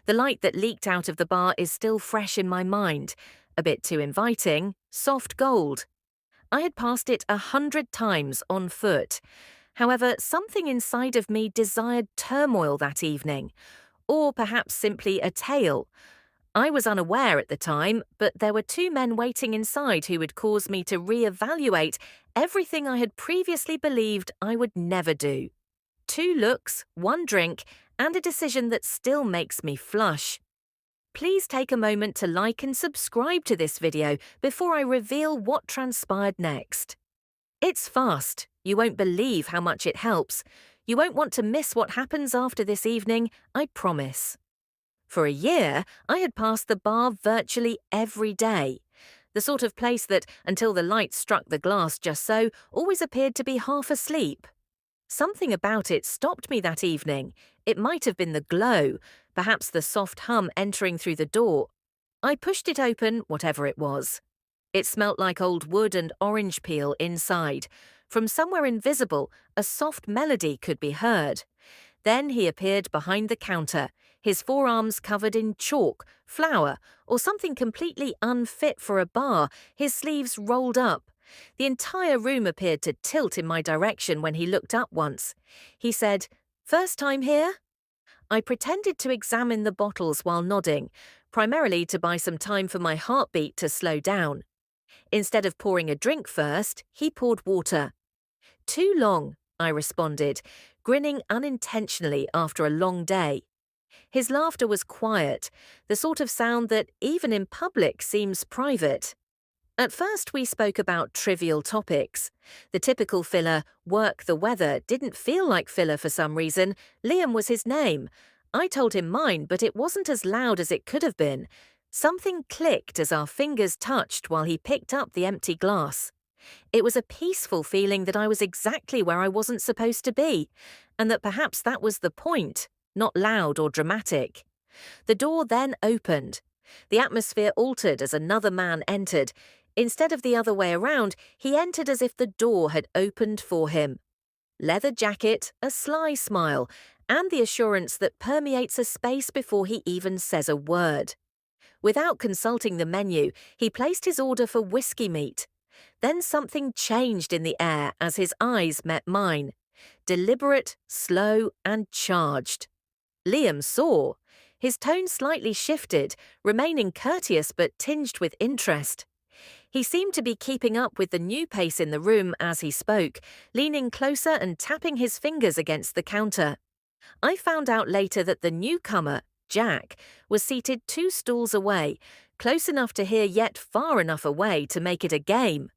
The light that leaked out of the bar is still fresh in my mind. A bit too inviting, soft gold. I had passed it 100 times on foot. However, something inside of me desired turmoil that evening, or perhaps simply a tale. I was unaware at the time, but there were two men waiting inside who would cause me to reevaluate everything I had previously believed I would never do. 2 looks, 1 drink, and a decision that still makes me flush. Please take a moment to like and subscribe to this video before I reveal what transpired next. It's fast. You won't believe how much it helps. You won't want to miss what happens after this evening, I promise. For a year, I had passed the bar virtually every day. The sort of place that, until the light struck the glass just so, always appeared to be half asleep. Something about it stopped me that evening. It might have been the glow, perhaps the soft hum entering through the door. I pushed it open, whatever it was. It smelt like old wood and orange peel inside. From somewhere invisible, a soft melody could be heard. Then he appeared behind the counter, his forearms covered in chalk, flour, or something completely unfit for a bar, his sleeves rolled up. The entire room appeared to tilt in my direction when he looked up once. He said, "First time here?" I pretended to examine the bottles while nodding, primarily to buy some time for my heartbeat to slow down. Instead of pouring a drink first, he poured water. "Too long," I responded, grinning unintentionally after a long day. His laughter was quiet, the sort of sound that, even in public, seems private. At first, we spoke about trivial topics. The typical filler, work the weather, didn't feel like filler for some reason. Liam was his name. I told him mine, but it wasn't as loud as it could have been. Something clicked as our fingers touched while he picked up the empty glass. It was a peaceful feeling that I was exactly where I wasn't supposed to be, and that perhaps that was the point, not loud or dramatic. The door then opened. The atmosphere altered as another man entered. Instead of the other way around, he entered as if the door had opened for him. Leather jacket, a sly smile, and the assurance that permeates a space before he even says a word. Without consulting the menu, he placed his order for whiskey meat. Then something changed in the air as his eyes met mine. Deliberate, slow, and charged. Liam saw. His tone slightly shifted, remaining courteous but tinged with interest. He seemed to be keeping up with the new pace in the room as he spoke, leaning closer and tapping his fingers against the counter. I found out later that the newcomer, Jack, was seated 2 stools away, close enough to hear yet far enough away to make it a game.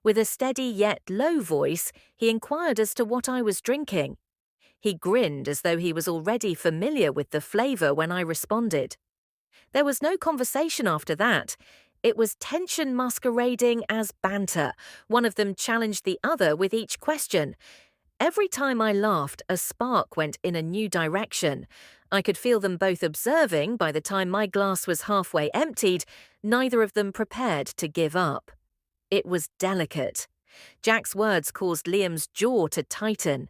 With a steady yet low voice, he inquired as to what I was drinking. He grinned as though he was already familiar with the flavour when I responded. There was no conversation after that. It was tension masquerading as banter. One of them challenged the other with each question. Every time I laughed, a spark went in a new direction. I could feel them both observing by the time my glass was halfway emptied, neither of them prepared to give up. It was delicate. Jack's words caused Liam's jaw to tighten.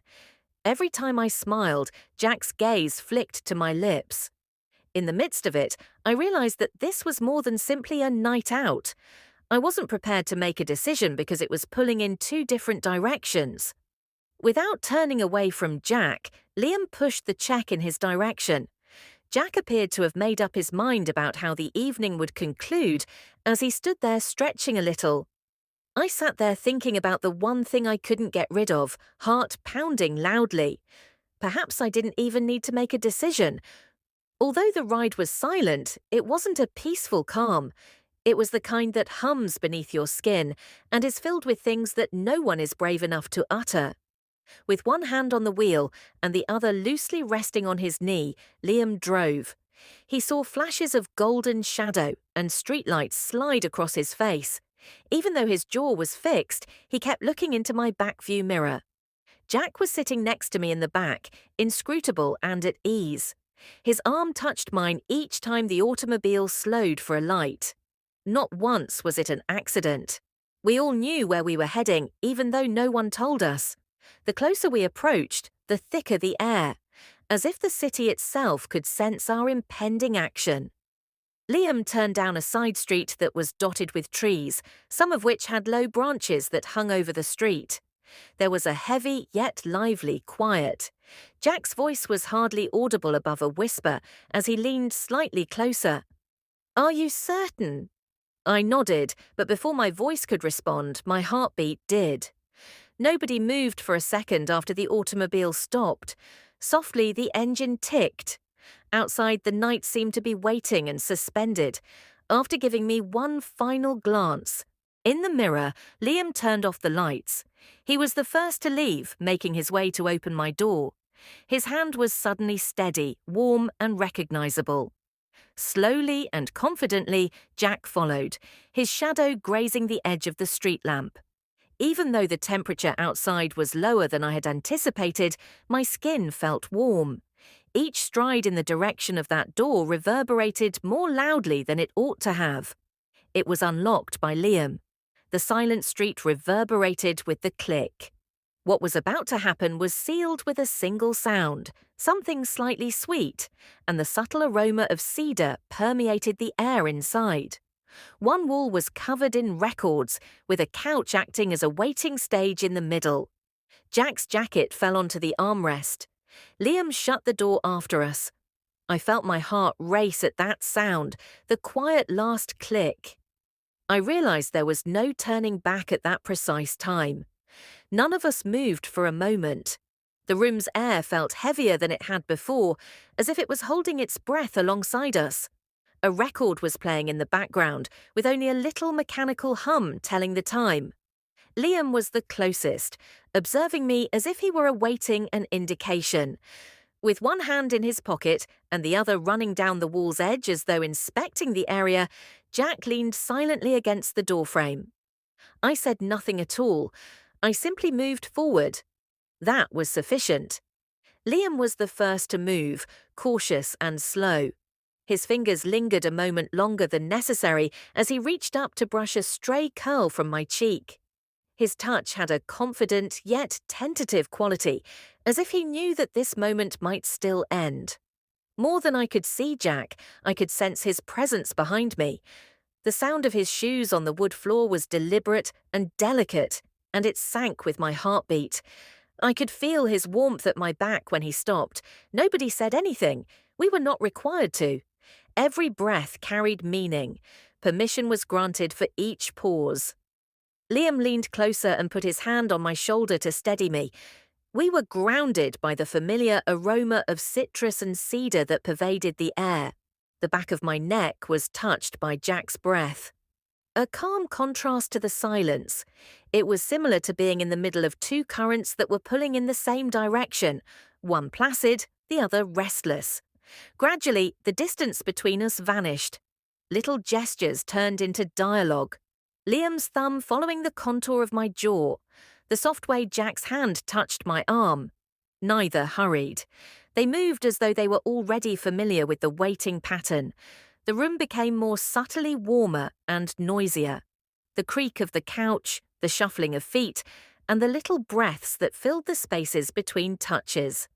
Every time I smiled, Jack's gaze flicked to my lips. In the midst of it, I realized that this was more than simply a night out. I wasn't prepared to make a decision because it was pulling in 2 different directions. Without turning away from Jack, Liam pushed the check in his direction. Jack appeared to have made up his mind about how the evening would conclude as he stood there stretching a little. I sat there thinking about the one thing I couldn't get rid of, heart pounding loudly. Perhaps I didn't even need to make a decision. Although the ride was silent, it wasn't a peaceful calm. It was the kind that hums beneath your skin and is filled with things that no one is brave enough to utter. With one hand on the wheel and the other loosely resting on his knee, Liam drove. He saw flashes of golden shadow and streetlights slide across his face. Even though his jaw was fixed, he kept looking into my back view mirror. Jack was sitting next to me in the back, inscrutable and at ease. His arm touched mine each time the automobile slowed for a light. Not once was it an accident. We all knew where we were heading, even though no one told us. The closer we approached, the thicker the air. as if the city itself could sense our impending action. Liam turned down a side street that was dotted with trees, some of which had low branches that hung over the street. There was a heavy yet lively quiet. Jack's voice was hardly audible above a whisper as he leaned slightly closer. "Are you certain?" I nodded, but before my voice could respond, my heartbeat did. Nobody moved for a second after the automobile stopped. Softly, the engine ticked. Outside, the night seemed to be waiting and suspended. After giving me one final glance, in the mirror, Liam turned off the lights. He was the first to leave, making his way to open my door. His hand was suddenly steady, warm, and recognizable. Slowly and confidently, Jack followed, his shadow grazing the edge of the street lamp. Even though the temperature outside was lower than I had anticipated, my skin felt warm. Each stride in the direction of that door reverberated more loudly than it ought to have. It was unlocked by Liam. The silent street reverberated with the click. What was about to happen was sealed with a single sound, something slightly sweet, and the subtle aroma of cedar permeated the air inside. One wall was covered in records, with a couch acting as a waiting stage in the middle. Jack's jacket fell onto the armrest. Liam shut the door after us. I felt my heart race at that sound, the quiet last click. I realized there was no turning back at that precise time. None of us moved for a moment. The room's air felt heavier than it had before, as if it was holding its breath alongside us. A record was playing in the background, with only a little mechanical hum telling the time. Liam was the closest, observing me as if he were awaiting an indication. With one hand in his pocket and the other running down the wall's edge as though inspecting the area, Jack leaned silently against the doorframe. I said nothing at all. I simply moved forward. That was sufficient. Liam was the first to move, cautious and slow. His fingers lingered a moment longer than necessary as he reached up to brush a stray curl from my cheek. His touch had a confident yet tentative quality, as if he knew that this moment might still end. More than I could see Jack, I could sense his presence behind me. The sound of his shoes on the wood floor was deliberate and delicate, and it sank with my heartbeat. I could feel his warmth at my back when he stopped. Nobody said anything. We were not required to. Every breath carried meaning. Permission was granted for each pause. Liam leaned closer and put his hand on my shoulder to steady me. We were grounded by the familiar aroma of citrus and cedar that pervaded the air. The back of my neck was touched by Jack's breath. A calm contrast to the silence. It was similar to being in the middle of two currents that were pulling in the same direction, one placid, the other restless. Gradually, the distance between us vanished. Little gestures turned into dialogue. Liam's thumb following the contour of my jaw, the soft way Jack's hand touched my arm. Neither hurried. They moved as though they were already familiar with the waiting pattern. The room became more subtly warmer and noisier. The creak of the couch, the shuffling of feet, and the little breaths that filled the spaces between touches.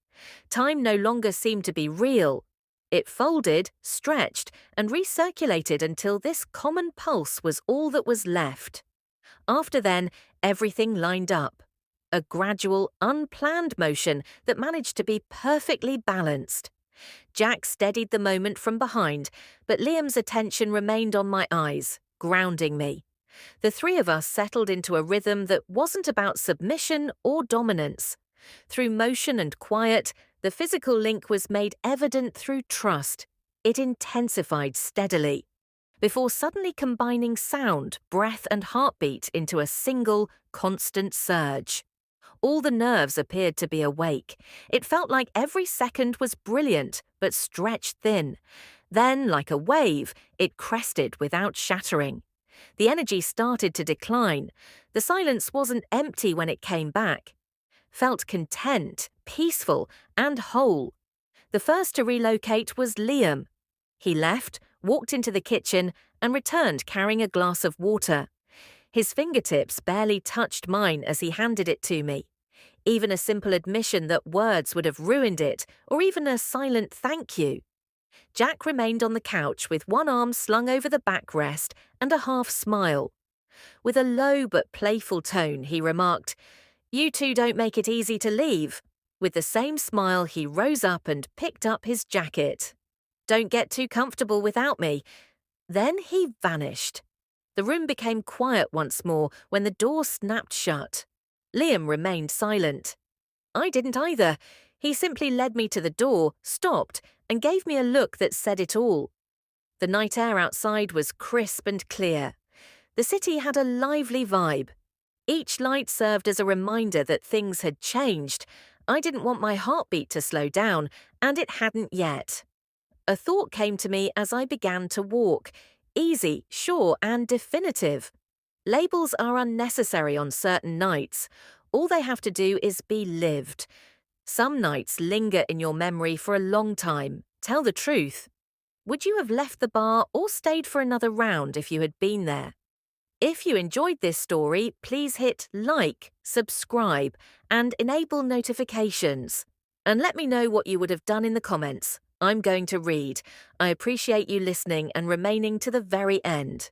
Time no longer seemed to be real. It folded, stretched, and recirculated until this common pulse was all that was left. After then, everything lined up. A gradual, unplanned motion that managed to be perfectly balanced. Jack steadied the moment from behind, but Liam's attention remained on my eyes, grounding me. The three of us settled into a rhythm that wasn't about submission or dominance. Through motion and quiet, the physical link was made evident through trust. It intensified steadily, before suddenly combining sound, breath, and heartbeat into a single, constant surge. All the nerves appeared to be awake. It felt like every second was brilliant, but stretched thin. Then, like a wave, it crested without shattering. The energy started to decline. The silence wasn't empty when it came back. Felt content, peaceful, and whole. The first to relocate was Liam. He left, walked into the kitchen, and returned carrying a glass of water. His fingertips barely touched mine as he handed it to me. even a simple admission that words would have ruined it, or even a silent thank you. Jack remained on the couch with one arm slung over the backrest and a half smile. With a low but playful tone, he remarked, "You two don't make it easy to leave." With the same smile, he rose up and picked up his jacket. "Don't get too comfortable without me." Then he vanished. The room became quiet once more when the door snapped shut. Liam remained silent. I didn't either. He simply led me to the door, stopped, and gave me a look that said it all. The night air outside was crisp and clear. The city had a lively vibe. Each light served as a reminder that things had changed. I didn't want my heartbeat to slow down, and it hadn't yet. A thought came to me as I began to walk. Easy, sure, and definitive. Labels are unnecessary on certain nights. All they have to do is be lived. Some nights linger in your memory for a long time. Tell the truth. Would you have left the bar or stayed for another round if you had been there? If you enjoyed this story, please hit like, subscribe, and enable notifications. And let me know what you would have done in the comments. I'm going to read. I appreciate you listening and remaining to the very end.